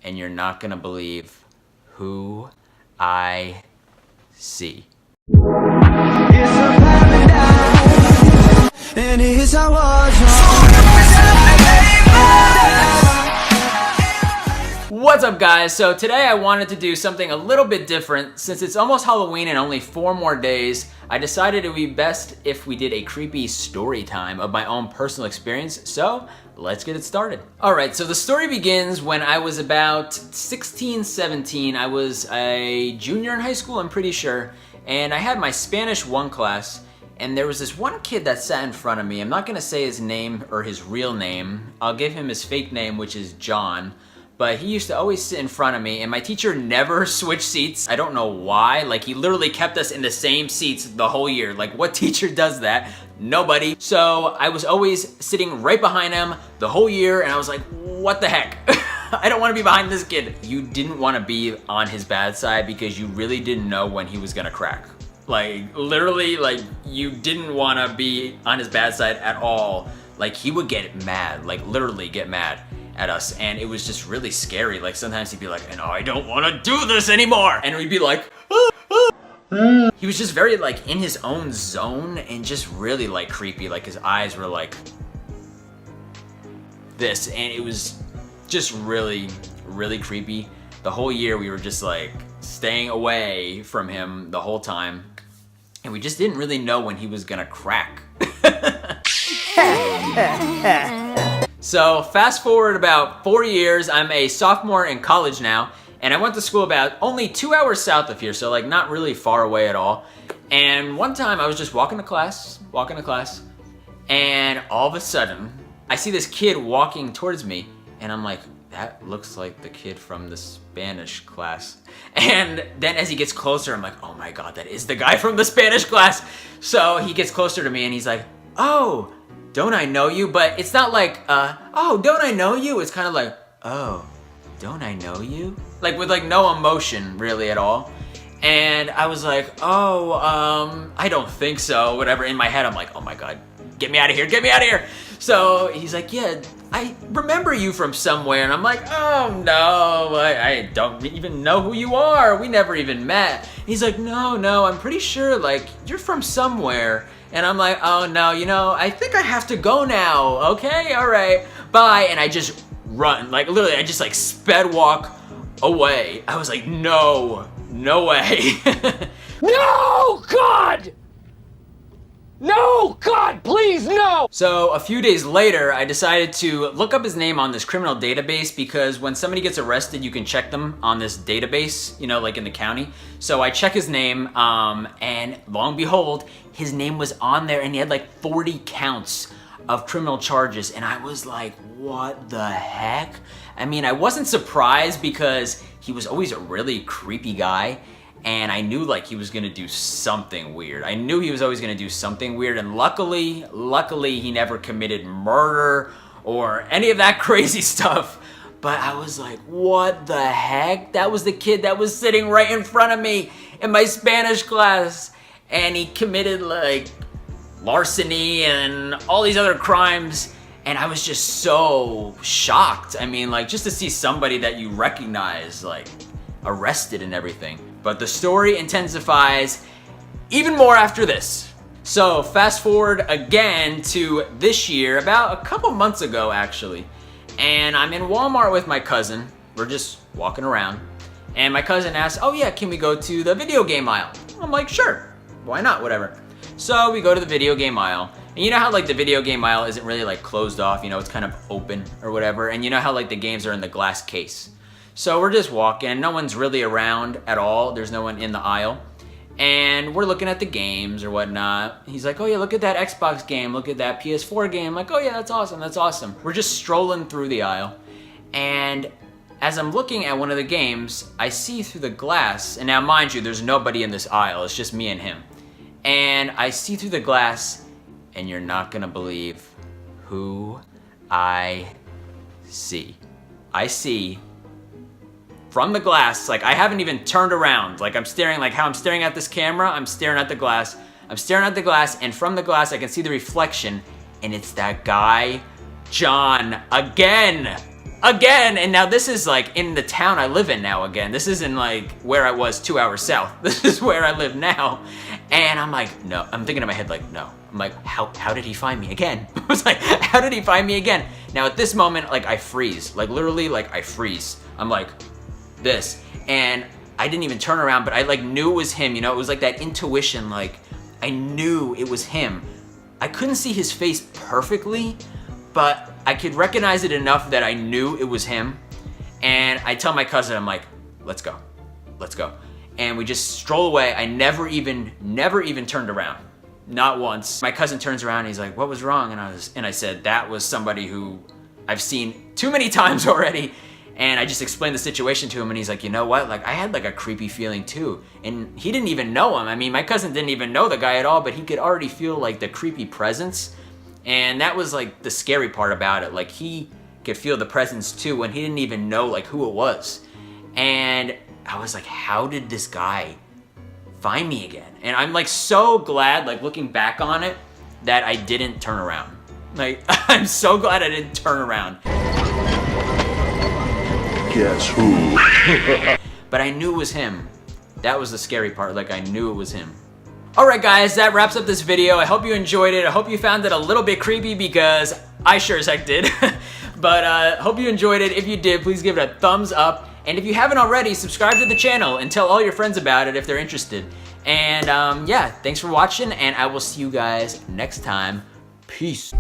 and you're not gonna believe who I see. It's a paradise, and it's how What's up, guys? So today I wanted to do something a little bit different. Since it's almost Halloween and only 4 more days, I decided it would be best if we did a creepy story time of my own personal experience. So let's get it started. All right, so the story begins when I was about 16, 17. I was a junior in high school, I'm pretty sure. And I had my Spanish 1 class. And there was this one kid that sat in front of me. I'm not gonna say his name or his real name. I'll give him his fake name, which is John. But he used to always sit in front of me, and my teacher never switched seats. I don't know why. Like, he literally kept us in the same seats the whole year. Like, what teacher does that? Nobody. So I was always sitting right behind him the whole year, and I was like, what the heck? I don't want to be behind this kid. You didn't want to be on his bad side because you really didn't know when he was gonna crack. Like, literally, like, you didn't want to be on his bad side at all. Like, he would get mad, like, literally get mad at us, and it was just really scary. Like, sometimes he'd be like, and I don't want to do this anymore, and we'd be like, He was just very, like, in his own zone and just really, like, creepy. Like, his eyes were like this, and it was just really, really creepy. The whole year we were just, like, staying away from him the whole time, and we just didn't really know when he was gonna crack. So fast forward about 4 years, I'm a sophomore in college now, and I went to school about only 2 hours south of here, so like not really far away at all. And one time I was just walking to class, and all of a sudden I see this kid walking towards me, and I'm like, that looks like the kid from the Spanish class. And then as he gets closer, I'm like, oh my God, that is the guy from the Spanish class. So he gets closer to me and he's like, oh, don't I know you? But it's not like, oh, don't I know you? It's kind of like, oh, don't I know you? Like with like no emotion really at all. And I was like, oh, I don't think so, whatever. In my head, I'm like, oh my God, get me out of here, get me out of here. So he's like, yeah, I remember you from somewhere. And I'm like, oh no, I don't even know who you are. We never even met. And he's like, no, I'm pretty sure like you're from somewhere. And I'm like, oh no, you know, I think I have to go now. Okay, all right, bye. And I just run, like literally I just like sped walk away. I was like, no way. No, God! No, God, please, no! So a few days later, I decided to look up his name on this criminal database because when somebody gets arrested, you can check them on this database, you know, like in the county. So I check his name, and lo and behold, his name was on there and he had like 40 counts of criminal charges. And I was like, what the heck? I mean, I wasn't surprised because he was always a really creepy guy. And I knew like he was gonna do something weird. I knew he was always gonna do something weird, and luckily he never committed murder or any of that crazy stuff. But I was like, what the heck? That was the kid that was sitting right in front of me in my Spanish class, and he committed like larceny and all these other crimes. And I was just so shocked. I mean, like, just to see somebody that you recognize, like, arrested and everything. But the story intensifies even more after this. So fast forward again to this year, about a couple months ago actually. And I'm in Walmart with my cousin. We're just walking around. And my cousin asks, oh yeah, can we go to the video game aisle? I'm like, sure, why not, whatever. So we go to the video game aisle. And you know how like the video game aisle isn't really like closed off, you know, it's kind of open or whatever. And you know how like the games are in the glass case. So we're just walking, no one's really around at all. There's no one in the aisle. And we're looking at the games or whatnot. He's like, oh yeah, look at that Xbox game, look at that PS4 game. I'm like, oh yeah, that's awesome, that's awesome. We're just strolling through the aisle. And as I'm looking at one of the games, I see through the glass, and now mind you, there's nobody in this aisle, it's just me and him. And I see through the glass, and you're not gonna believe who I see. I see from the glass, like I haven't even turned around. Like I'm staring, like how I'm staring at this camera, I'm staring at the glass. I'm staring at the glass, and from the glass I can see the reflection, and it's that guy, John, again. again, and now this is like in the town I live in now again. This isn't like where I was 2 hours south. This is where I live now. And I'm like, no, I'm thinking in my head like, no. I'm like, how did he find me again? I was like, how did he find me again? Now at this moment, like I freeze, like literally like I freeze. I'm like this, and I didn't even turn around, but I like knew it was him, you know? It was like that intuition, like I knew it was him. I couldn't see his face perfectly, but I could recognize it enough that I knew it was him. And I tell my cousin, I'm like, let's go. And we just stroll away. I never even turned around. Not once. My cousin turns around and he's like, what was wrong? And I said, that was somebody who I've seen too many times already. And I just explained the situation to him, and he's like, you know what? Like, I had like a creepy feeling too. And he didn't even know him. I mean, my cousin didn't even know the guy at all, but he could already feel like the creepy presence. And that was like the scary part about it. Like, he could feel the presence too, when he didn't even know like who it was. And I was like, how did this guy find me again? And I'm like so glad, like looking back on it, that I didn't turn around. Like, I'm so glad I didn't turn around. Guess who? But I knew it was him. That was the scary part, like I knew it was him. Alright guys, that wraps up this video. I hope you enjoyed it. I hope you found it a little bit creepy, because I sure as heck did. But hope you enjoyed it. If you did, please give it a thumbs up. And if you haven't already, subscribe to the channel and tell all your friends about it if they're interested. And yeah, thanks for watching, and I will see you guys next time. Peace.